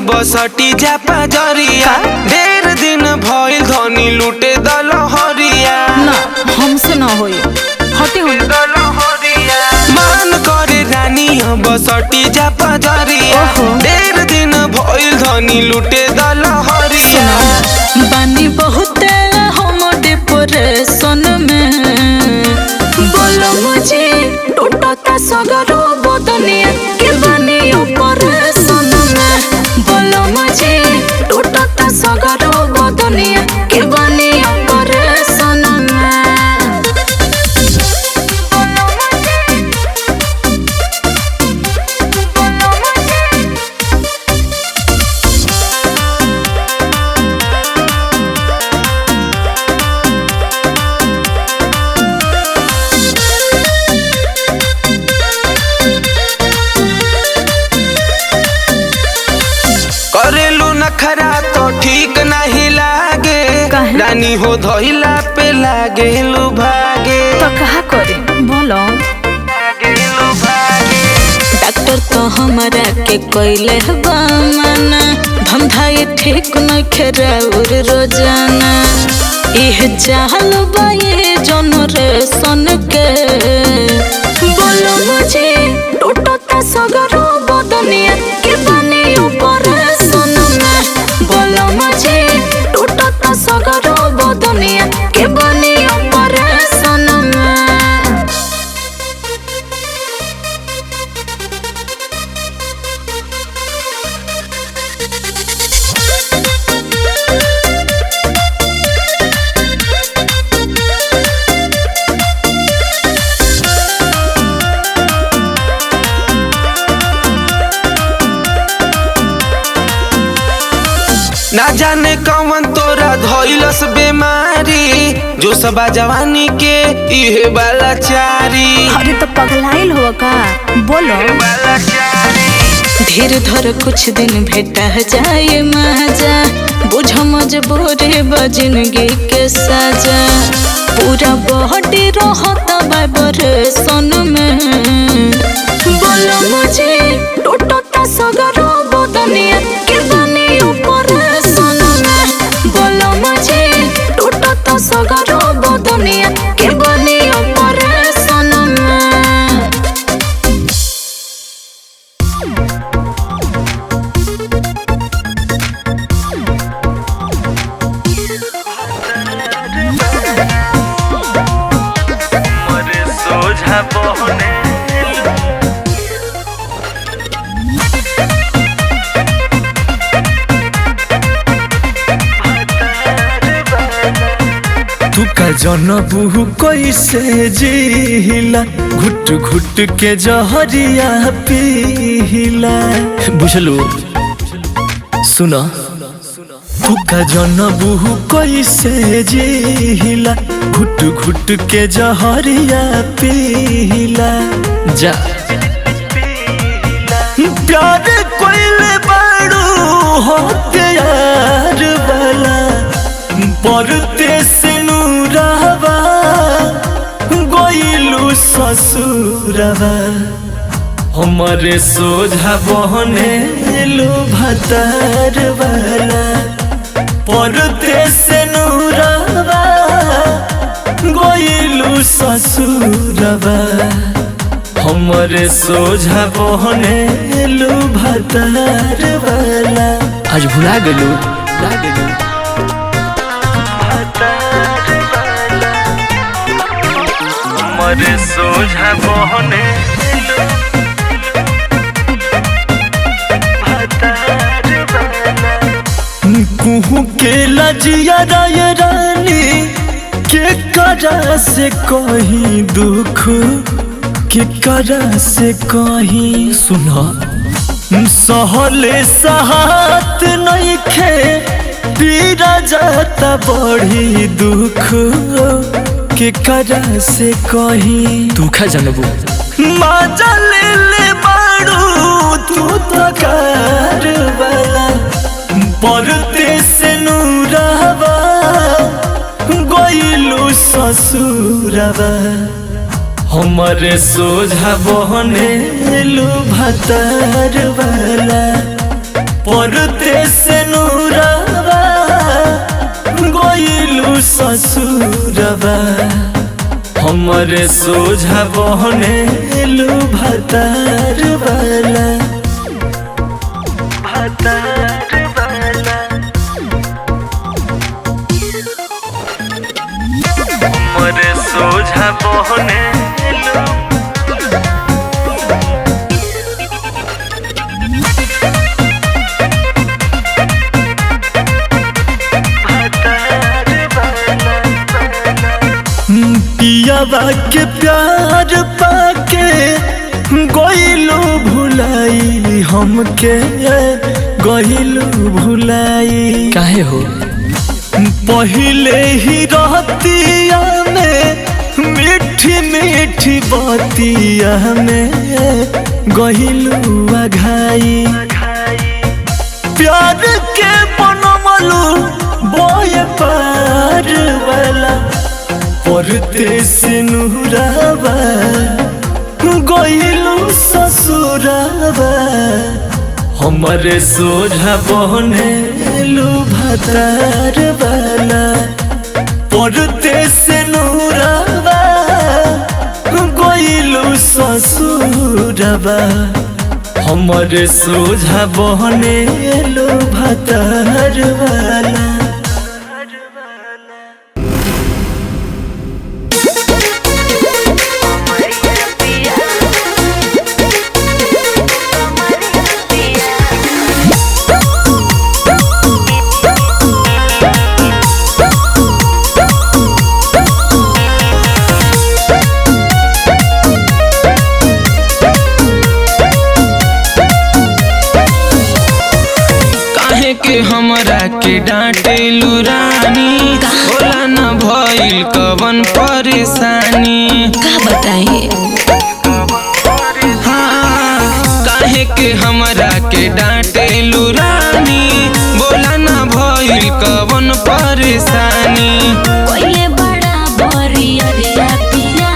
बसटी जापा जरिया ढेर दिन भइल धनी लूटे दलहरिया ना हमसे ना होई हटे हो दलहरिया मान करे रानी बसटी जापा जरिया ढेर दिन भइल धनी लूटे दलहरिया बानी बहुत हम डिप्रेशन में बोलो मुझे टूटता सगरो बदनिया के बानी ऑपरेशन में बोलो मुझे टूटता सगरो बदनिया के बानी ऑपरेशन करेलू नखरा तो ठीक नहीं लागे रानी हो धइला पे लागे लू भागे तो कहा करे बोलो डॉक्टर तो हमारा के कोइले बामना धंधाई ठीक न खेराउर रोजाना इह चाहल बाये जनरेशन के बोलो मुझे टूटता सगरो बदनिया के बानी ऑपरेशन में बोलो मुझे टूटता सगरो बदनिया के बानी ऑपरेशन में ना जाने कौन तोरा धइलस बीमारी जो सबा जवानी के इहे वाला चारी अरे तो पगलाइल हो का बोलो धीर धर कुछ दिन भेटा जाए मजा बुझ मजबूरी बजिनगी के सजा पूरा बॉडी रहता वाइब्रेशन में बोलो मुझे टूटता सगरो बदनिया के बानी ऑपरेशन में बोलो मुझे टूटता सगरो बदनिया के बानी ऑपरेशन में मरे सोझा बहने तू का जनबू कैसे जिला घुट घुट के जहरिया पीला बुझलू सुना तू का जनबू कैसे जिला घुट घुट के जहरिया पीला जा प्यार कोइले बाड़ू होते यार वाला परते से नूरावा गोइलू ससुरवा हमारे सोझा बहने लो भतार वाला परते से नूरावा गोइलू ससुरवा हमारे सोझा बहने लो भतार वाला आज भुला गेलू मरे सोझा बहने कुहू के लजिया राय रानी के करा से कहीं दुख के करा से कहीं सुना सहले सहात नहीं खे पीरा जाता बड़ी दुख के करा से कहीं तू खा जानबू मजा ले ले बाड़ू तू तो कार वाला परते से नूरावा गइलू ससुरवा हमारे सोझा बहने लू भतार वाला परते से नूरावा गइलू ससुरवा हमारे सोझा बहने लू भतार वाला भतार वाला हमारे सोझा बहने लू पियावा के प्यार पाके गइलू भुलाई हमके गइलू भुलाई काहे हो पहिले ही रहतिया में मीठी मीठी बतिया में गइलू अघाई प्यार के बनमलू बोए पार वाला परते से नूरावा गइलू ससुरावा हमारे सोझा बहने लू भतार वाला परते से नूरावा गइलू ससुरावा हमारे सोझा बहने लू भतार वाला के हमरा के डांटेलू रानी होला न भइल कवन परेशानी का बताइए हाँ काहे के हमरा के डांटेलू रानी बोला न भइल कवन परेशानी कोइले बड़ा बरिया पिया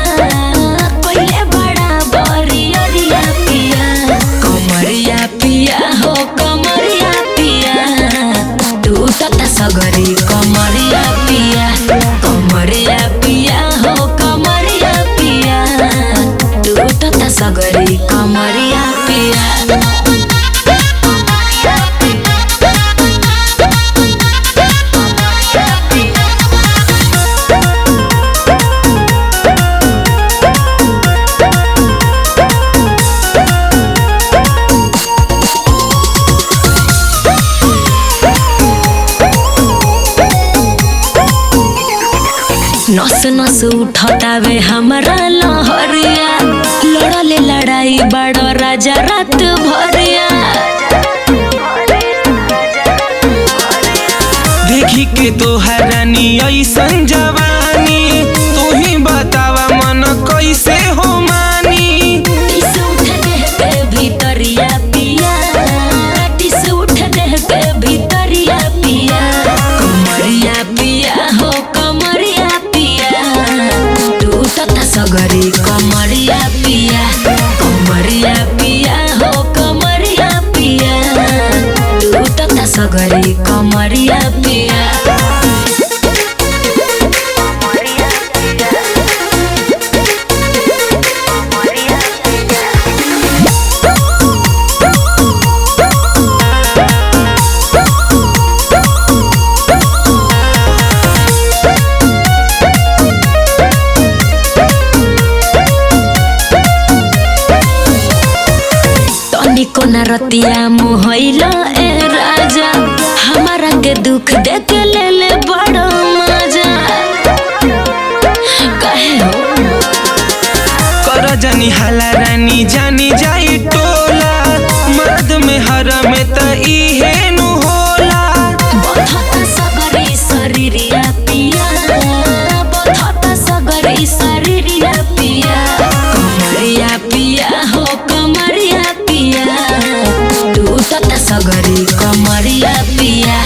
कोइले बड़ा बरिया पिया कमरिया पिया हो कमरिया पिया टूटता सगरी कमरिया पिया हो कमरिया पिया टूटता सगरी कमरिया पिया नस नस उठतावे हमारा लहरिया लड़ले लड़ाई बड़ राजा रात भरिया देखी के तोहार रानी ऐसन जवानी तू ही बतावा मन कैसे हो मानी टिस उठ देह पे भीतरिया पिया टिस उठ देह पे भीतरिया पिया कमरिया पिया हो कमरिया पिया टूटता सगरी कमरिया पिया हो कमरिया पिया टूटता सगरी कमरिया पिया को न रतिया मुहैला ए राजा हमारा के दुख देख ले ले बड़ा मजा कहे हो कर जानी हाला रानी जानी जाई टोला मर्द में हर में त इहे नु होला बधता सगरी शरीरिया पिया बधता सगरी ई शरीरिया पिया कमरिया पिया हो कमरिया पिया टूटता सगरी कमरिया पिया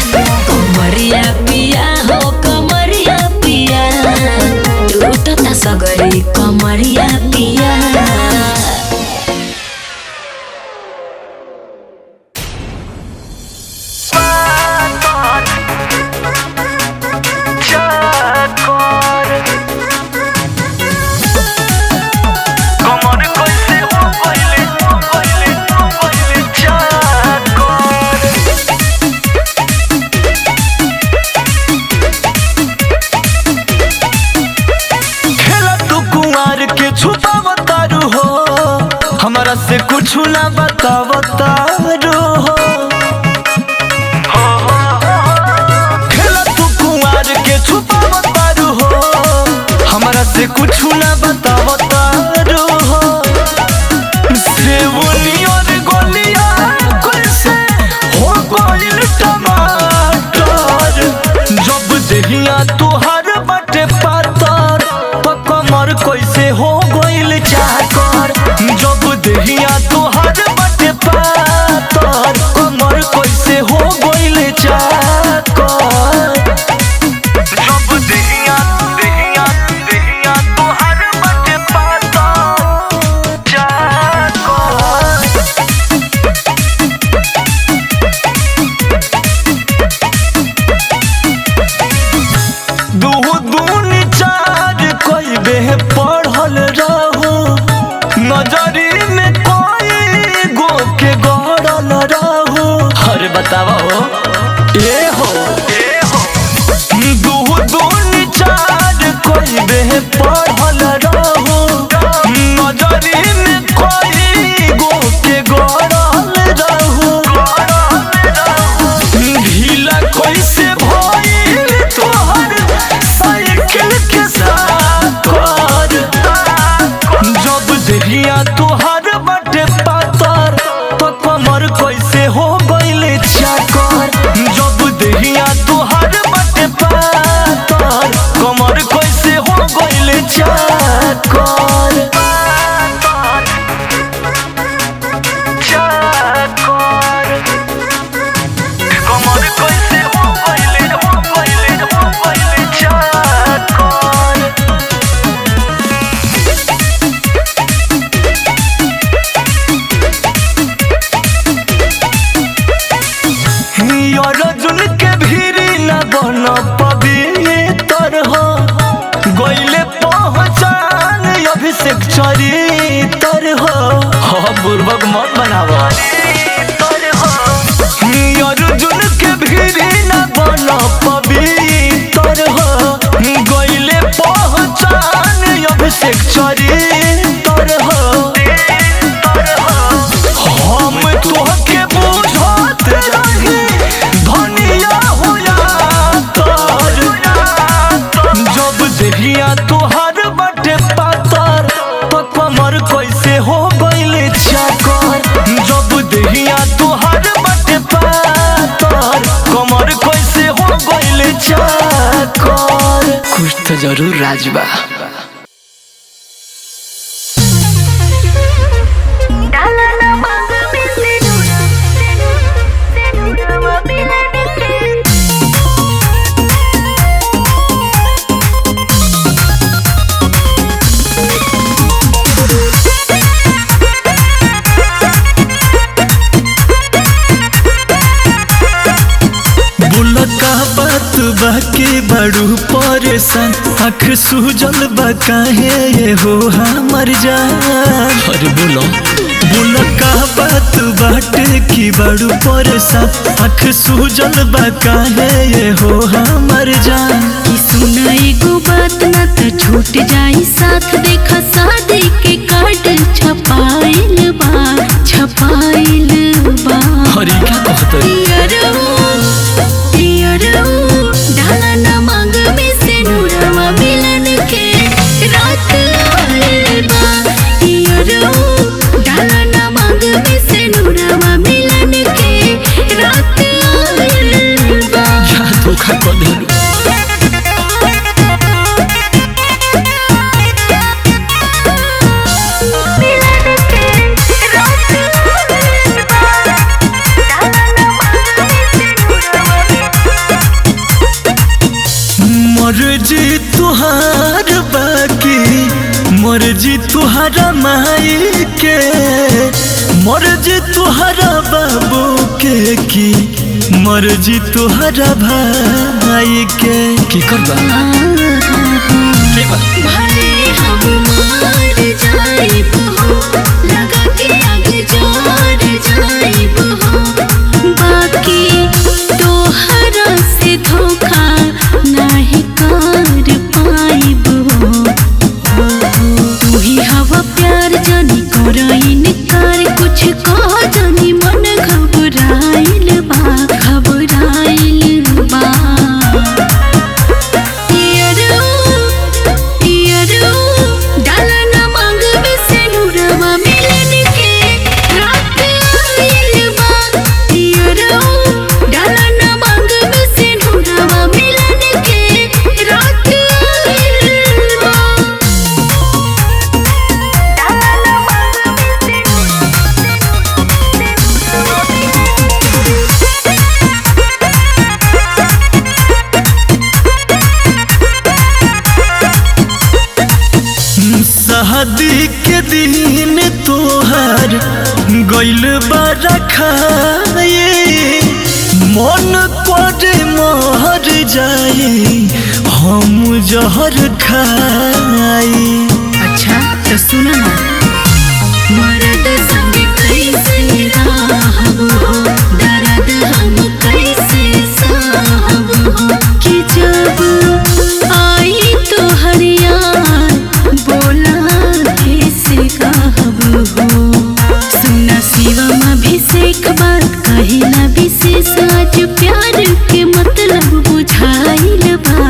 कमरिया पिया हो कमरिया पिया टूटता सगरी कमरिया पिया से कुछ ना बतावतारो हो खेला तू कुंवार के छुपावतारो हो हमारा से कुछ ना बतावतारो हो सेवनियर गलिया कैसे हो गइल टमाटर जब देहिया तुहार बाटे पातर कमर कैसे हो गइल चाकर जब देहिया तुहार बाटे पातर कमर कैसे हो गइल चाकर जब देहिया तुहार बाटे पातर चाकर दून चार कोई बे पढ़ल रहो नजरी में कोई गो के गड़ल रहो अरे बतावा हो ए हो दून चार कोई बे पढ़ल रहो नजरी में कोई गो के गड़ल रहो ढीला कैसे भइल तोहर साइकिल के साथ जब देहिया तुहार बाटे पातर तो कमर कैसे हो गइल चाकर जब देहिया तुहार बाटे पातर कमर कैसे हो गइल चाकर कमर कैसे हो गइल चाकर अर्जुन के भीरी न बन पवित्र हो गइले पहचान अभिषेक चरित्र हो बुर्बक मत बनावा अर्जुन के भीरी न बन पवित्र हो गइले पहचान अभिषेक चरित्र हो हम तोहके बुझत रही धनिया होया तर जब देहिया तुहार बाटे पातर कमर कैसे हो गइल चाकर जब देहिया तुहार बाटे पातर कमर कैसे हो गइल चाकर कुछ तो जरूर राजबा बात बाकी बड़ू परेशान आँख सूजल बा काहे ये हो हमर जान अरे बोलो का बात बाटे की बड़ू परेशान आँख सूजल बा काहे ये हो हमर जान कि सुनाई गो बात ना तो छूट जाई साथ देखा शादी के कार्ड छपाइल बा अरे क्या कहत डाला ना मांग में से नूरवा मिलन के रात आइल बा डाला ना मांग में से नूरवा मिलन के रात आइल बा क्या धोखा कर देलू मर्जी तुहरा माई के मर्जी तुहरा बाबू के की मर्जी तुहरा भाई के की करबा भले हम मर जाइब हो लगा के आग जोर जाइब हो बाकी तोहरा से धोखा नहीं कर पाइब हो तू ही हवा प्यार जानी करइन कर कुछ कह जानी मन घबराइल बा शादी के दिन तोहर गइल बारा खाए मन करे मर जाए हम जहर खाई। अच्छा तो सुना ना मर्द संग कैसे रहब हो दर्द हम कैसे सहब हो कि जब आई तोहर याद बोला कैसे कहब हो सुना शिवम अभिषेक बात कही ना विशेष आज प्यार के मतलब बुझाइल बा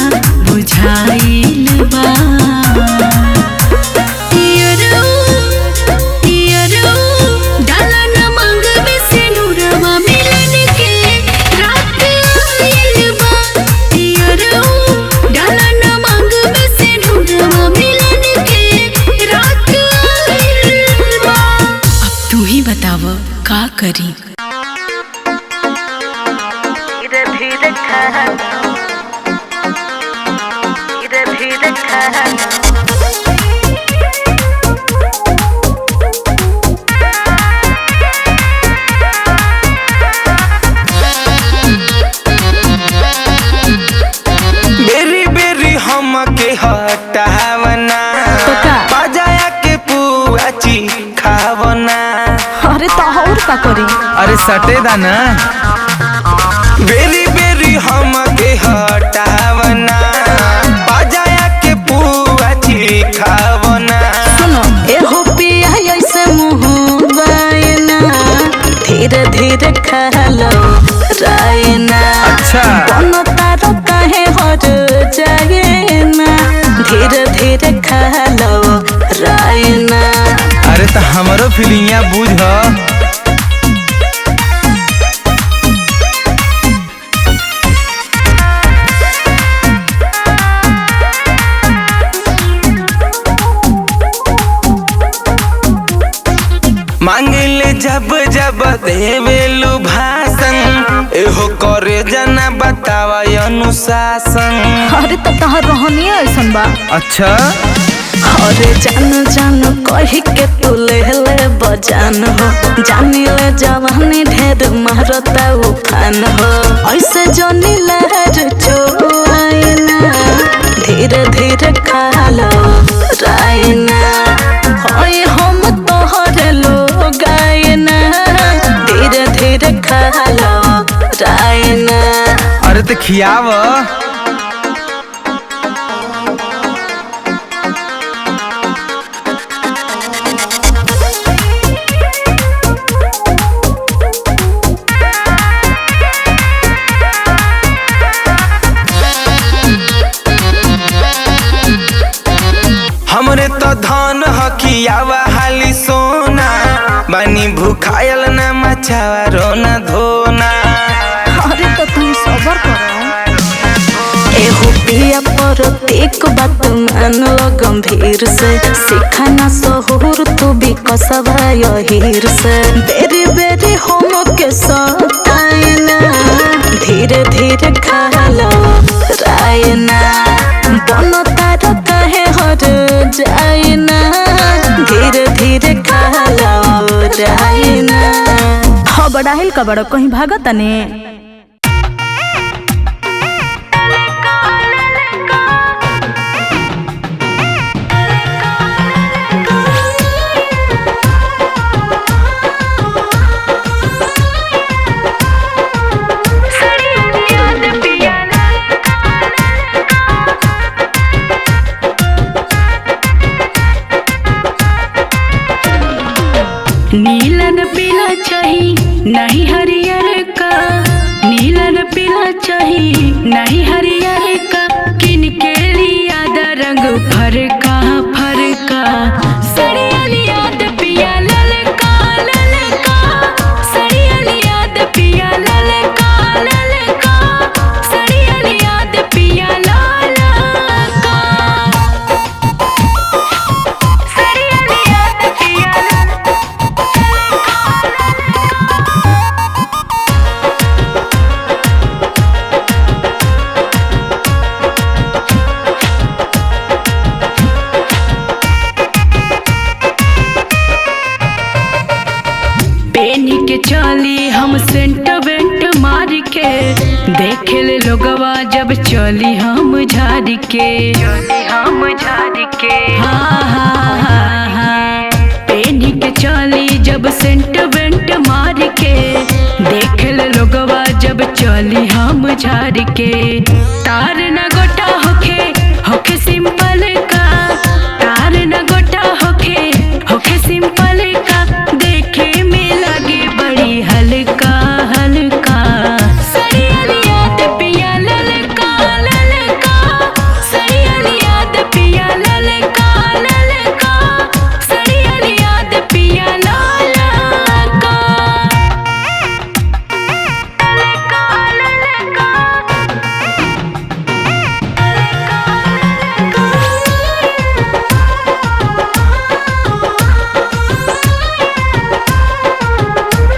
बताव का करी धीरे धीरे बेरी बेरी हम के हटावना बजाया के पुआची खावना। अरे तो और का करी अरे सटे दाना बेरी बेरी हम के हटावना बजाया के पुआची खावना। सुनो एहो पिया ऐसे मुँह बायना धीरे धीरे खा लो रायना। अच्छा दोनों तारो काहे हर जाए ना धीरे धीरे खा लो रायना। अरे तो हमारो फीलिंगिया बुझ मांगिले जब जब देवेलु भाषण एहो करे जना बतावा अनुशासन। अरे तो तहर रहनी ऐसन बा। अच्छा अरे जान जान कही के तू ले बजान हो जानी ले जवानी ढेर मारता उफान हो ऐसे जनी लहर चोआइना धीरे धीरे खा लो रायना। होय हम तोहर लोग आइना धीरे धीरे खा लो रायना। अरे तो खियाव हमरे तो धन हकियावा हाली सोना बनी भूखायल ना मचावा रोना धोना। अरे तो तुम सबर करो एहो पिया पर एक बात मान लो गंभीर से सिखाना सहूर तू भी कसवा यहीर से बेरी बेरी हम के सताइना धीरे धीरे खा लो रायना। दोनों तारा काहे हर जाइना बड़ाहिल का बड़ा कहीं भागा तने। नीला न पीला चाही नहीं हरियर का, नीला न पीला चाही नहीं हरियर का, किन के लिया द रंग फरका फरका, सड़िया लिया द पिया ललका ललका, सड़िया लिया द पिया ललका ललका, सड़िया लिया द पिया ललका, सड़िया लिया द पिया पेनी के चली हम सेंट वेंट मार के, देखे ले लोगवा जब चली हम झाड़ के, हम झाड़ के हाँ हाँ हाँ हाँ। पेनी के चली जब सेंट वेंट मार के, देखे ले लोगवा जब चली हम झाड़ के, तार न गोटा होखे होखे सिंपल का, तार न गोटा होखे होखे सिंपल का, देखे में लगे बड़ी हल्का हल्का, सड़िया लिया द पिया ललका ललका, सड़िया लिया द पिया ललका ललका, सड़िया लिया द पिया ललका ललका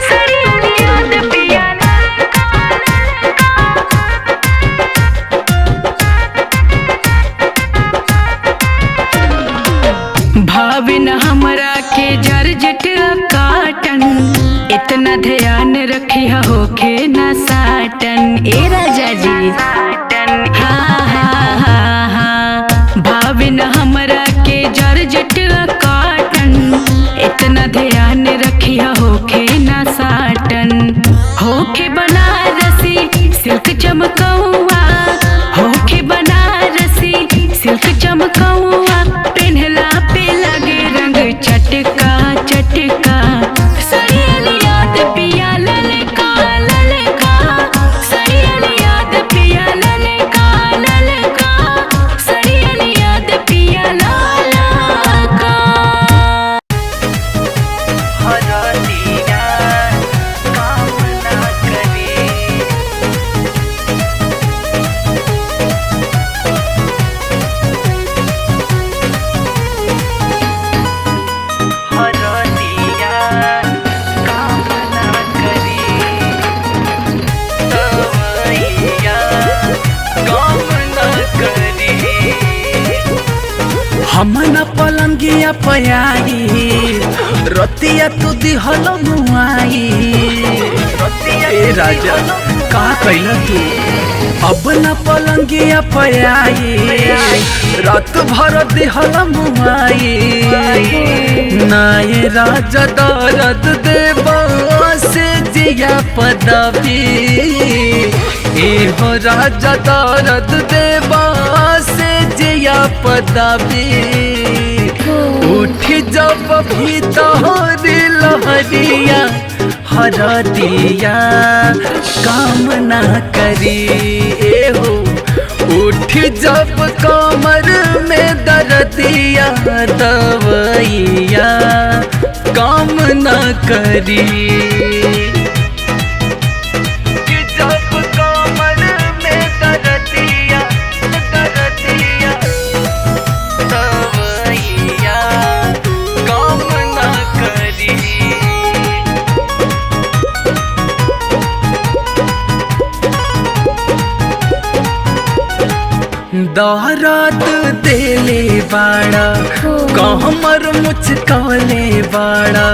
सड़िया लिया द पिया भाविन हमरा के जर्जट काटन, इतना ध्यान रखी होखे न साटन, ए राजा जी हाँ हाँ हाँ हाँ। भाविन हमरा के जर्जट काटन, इतना ध्यान रखी होखे न साटन, होखे बनारसी सिल्क चमकौआ, होखे बनारसी सिल्क चमकौआ, पेन्हला पे लगे रंग चटका चटका, सड़िया लिया द पिया ललका ललका, सड़िया लिया द पिया ललका ललका, सड़िया लिया द पिया ललका। हरदिया काम ना करे, हरदिया काम ना करे, तवैया काम ना करे, हम न पलंगिया पयाई, रतिया तू दिहल मुआई, ए राजा का कैला तू, अब न पलंगिया पयाई, रात भर दिहल मुआई, नाये राजा दर्द देवा से जिया पदवी, ए हो राजा दर्द देवा से जिया पदवी, उठ जब भीतर लहरिया हरदिया काम ना करी, ए हो उठ जब कमर में दर्दिया, दवैया काम ना करी, जब कमर में दर्दिया दर्दिया, दवैया काम ना करी। दौरात देले बाड़ा कहमर मुचकवले बाड़ा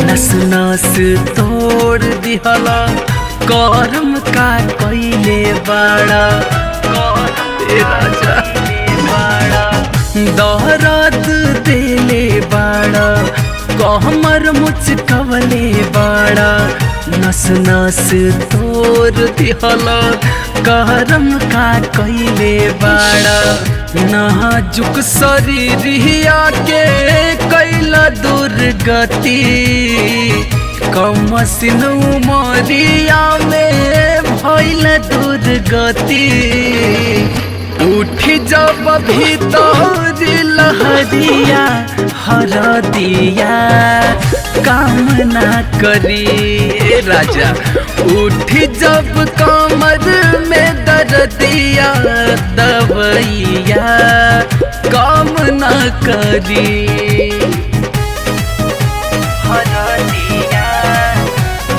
नस नस तोड़ दिहला करम का कइले बाड़ा राजा दौरात देले बाड़ा कहमर मुचकवले बाड़ा नस नस तोड़ दिहला करम का कइले बाड़ा नाजुक शरीरिया के कैला दुर्गति कमसिन उमरिया में भइल दुर्गति उठी जब भीतर लहरिया हरदिया काम ना करी राजा उठी जब कमर में दर्दिया दवैया काम ना करी हरदिया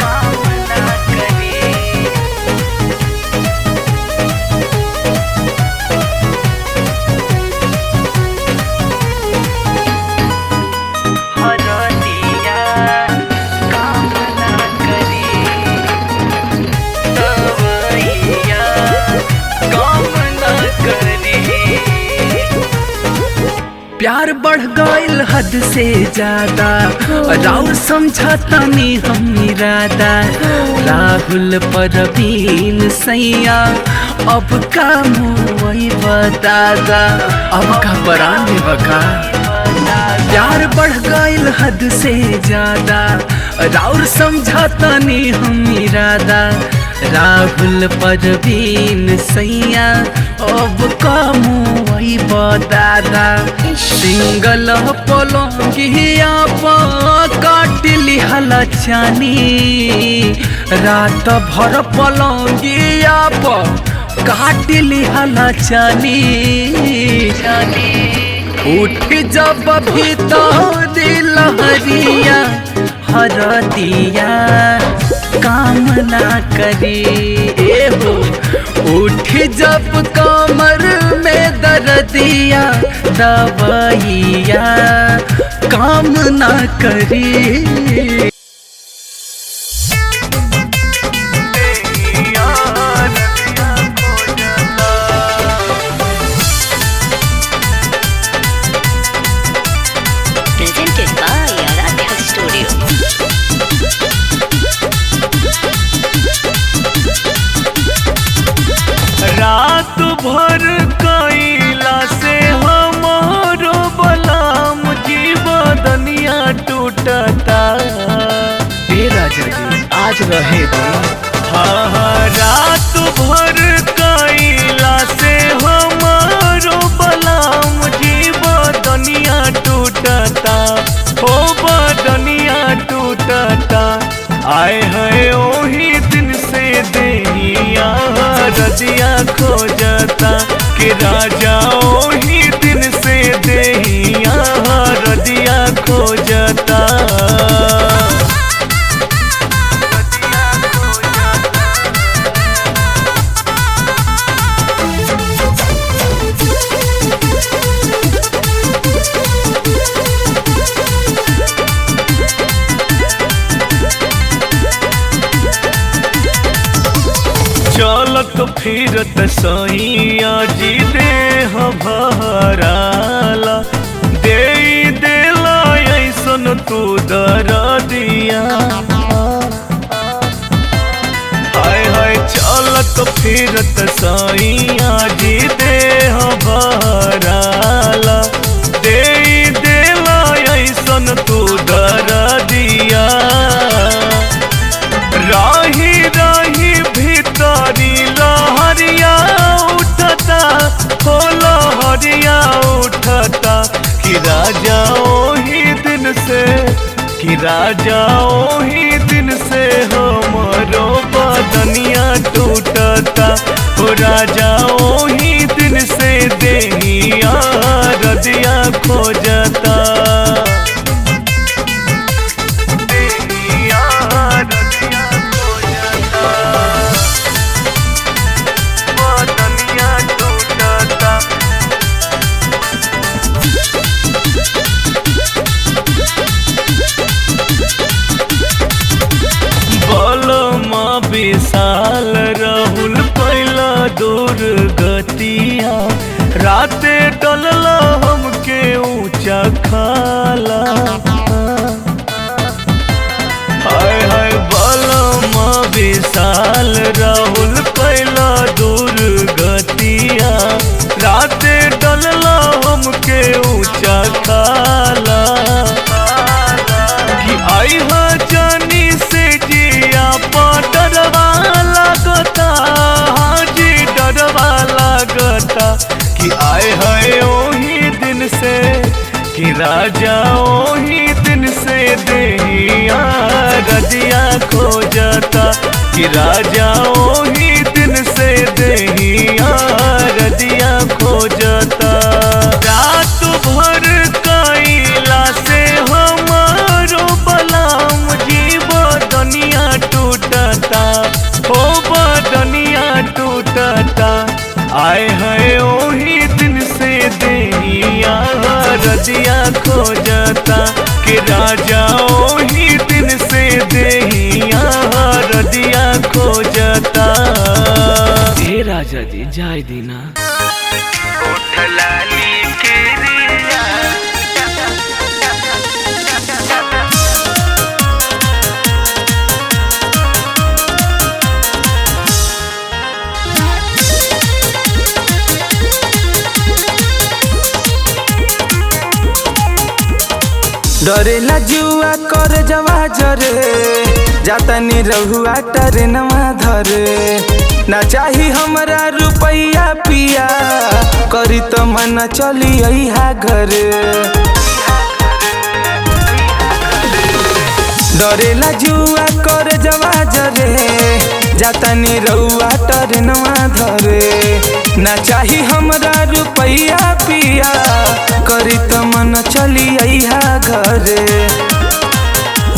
काम ना करी प्यार बढ़ गइल हद से ज्यादा राउर समझता नहीं हम इरादा राहुल परवीन सैया अब का मुई बतादा अब का परान बका प्यार बढ़ गइल हद से ज्यादा राउर समझता नहीं हम इरादा राहुल परवीन सैया अब का मुई बतादा सिंगल पलंगिया काट लिहला चानी रात भर पलंगिया काट लिहला चानी उठ जब भीतर लहरिया हरदिया काम ना करी हो उठ जब कमर में दर्दिया दवाइया काम ना करी Presented by Aradhya Studio. रात भर कैला से हमारो बलाम जीवदनिया टूटता राजा जी आज रहे दो हाँ रात भर कैला से हमारो बलाम जीवदनिया टूटता हो बदनिया टूटता आए है ओही दिन से देहिया रजिया खोजता कि राजा ओही दिन से देहिया रजिया खोजता चलत फिरत सैया जी देह भराला दे देला ऐसन तू दरदिया हाय हाय चलत फिरत सैया जी देह भराला दे देला ऐसन तू दरदिया राही राही भीतरी लहरिया उठता हो लहरिया उठता कि राजा ओही दिन से कि राजा ओही दिन से हमरो बदनिया टूटता हो राजा ओही दिन से देहिया रजिया खोजता खाला। हाय हाय बलमा विशाल राहुल पहला दूर गतिया, राते डलला हमके ऊंचा खाला। कि आई हा जानी से जिया पा डरवा लागता, हाँ जी डरवा लागता। कि आए है ओही दिन से कि राजा ओही दिन से देहिया रजिया खो जाता। कि राजा ओही दिन से देहिया रजिया खो जाता। रात भर कैला से हमारो बलाम जीव दुनिया टूटता, हो बदनिया टूटता। आए है ओही दिन से देहिया रजिया खो जाता। कि राजा ओही दिन से देहिया रजिया खो जाता। हे राजा जी जाय दीना। डरेला जुआ कर जवा जरे, जाता नी रहुआ टरे नवा धरे। ना चाही हमरा रुपैया पिया, करी तो मन चली अइहा घरे। डरेला जुआ कर जवा जरे, जाता नी रहुआ टरे नवा धरे। ना चाही हमरा रुपैया पिया, करी तो मन चली अइहा घरे।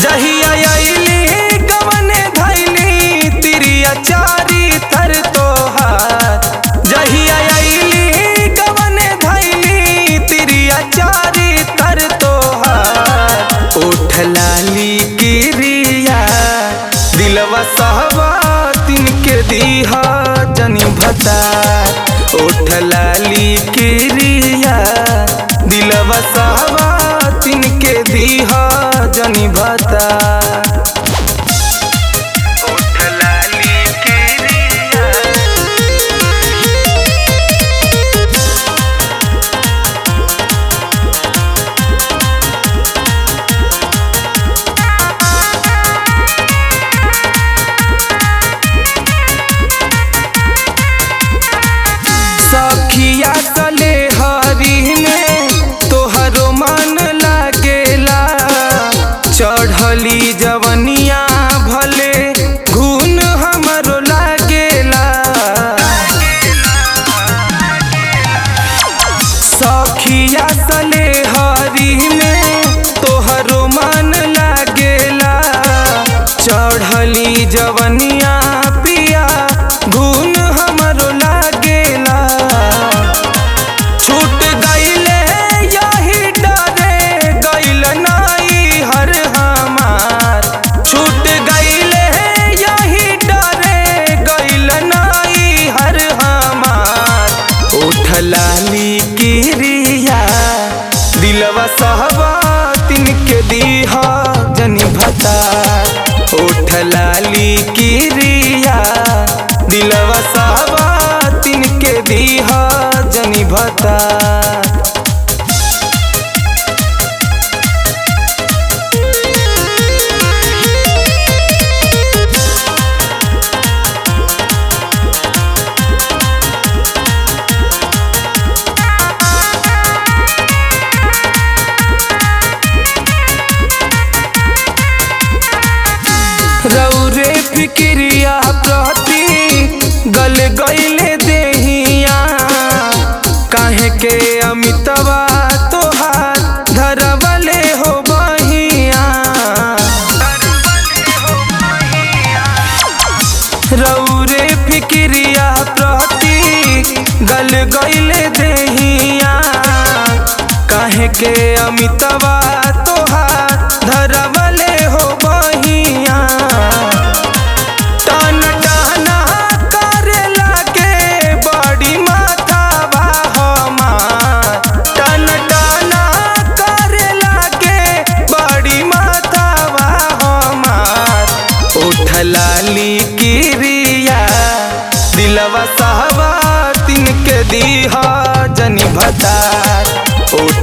जहिया अइली गवने धैली तिरिया चारी थर तोहार। जहिया अइली गवने धैली तिरिया चारी थर तोहार। उठ लाली किरिया दिलवा सहवा तिनके दीहा जनी भता। उठ लाली किरिया दिलवा सहवा तिनके दीहा जनी भता। उठ लाली किरिया सखिया तले हरी में तोहरो मन लागेला। चढ़ली जवनिया भले घून हमरो लागेला। सखिया तले हरी में तोहरो मन लागेला। चढ़ली जवनिया पिया घून हमरो लागेला। छूट गईले यही डरे गईल नाई हर हमार। छूट गईले यही डरे गईल नाई हर हमार। उठ लाली किरिया दिलवा सहवा तिनके दीहा जनी भता। उठ लाली किरिया दिलवा सहवा तिनके दीहा जनी भता। रौरे फिक्रिया प्रति गल गईले देहिया। काहे के अमितवा तोहार धरवले हो बहिया। रौरे फिक्रिया प्रति गल गईले देहिया। काहे के अमितवा तोहार धरवले हो बहिया। टन टना करे लागे बड़ी माथावा हमार। टन टना करे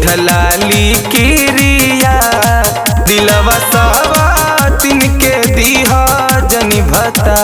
उठलाली किरिया दिलवा सवा तिनके दीहा जनी भता।